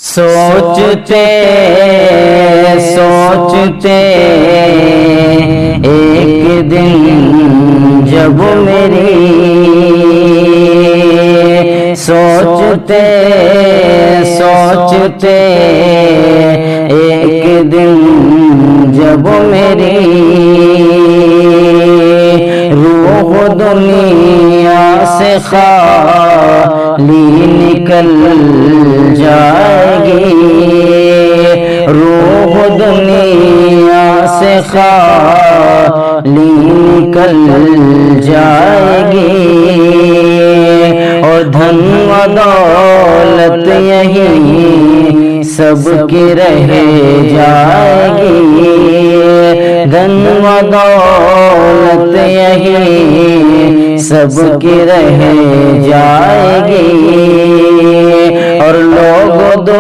سوچتے سوچتے ایک دن جب میری سوچتے سوچتے ایک دن جب میری روح دنیا سے خالی نکل جائے گی، روح دنیا سے خالی نکل جائے گی، اور دھن و دولت یہی سب کی رہ جائے گی، دھن و دولت یہی سب کی رہ جائے گی، اور لوگ